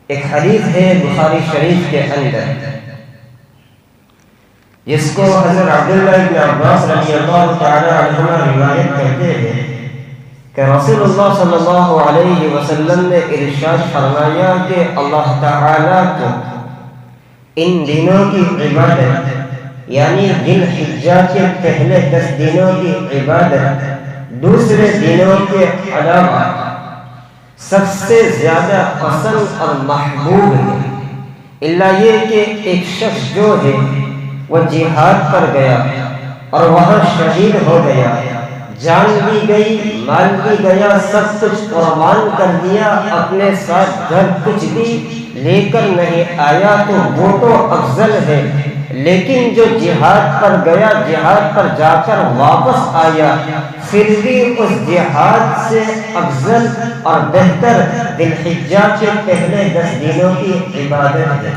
ایک حدیث ہے بخاری شریف کے اندر، جس کو حضرت عبداللہ ابن عباس رضی اللہ تعالی عنہما روایت کرتے ہیں کہ رسول اللہ صلی اللہ علیہ وسلم نے ارشاد فرمایا کہ اللہ تعالیٰ کو ان دنوں کی عبادت، یعنی ذی الحجہ کے پہلے 10 دنوں کی عبادت دوسرے دنوں کے علاوہ سب سے زیادہ پسند اور محبوب ہے، اللہ یہ کہ ایک شخص جو ہے وہ جہاد پر گیا اور وہاں شہید ہو گیا، جان بھی گئی، مال بھی گیا، سب کچھ قربان کر دیا، اپنے ساتھ گھر کچھ بھی لے کر نہیں آیا، تو وہ تو افضل ہے۔ لیکن جو جہاد پر گیا، جہاد پر جا کر واپس آیا، پھر بھی اس جہاد سے افضل اور بہتر ذی الحجہ کے پہلے 10 دنوں کی عبادت ہے۔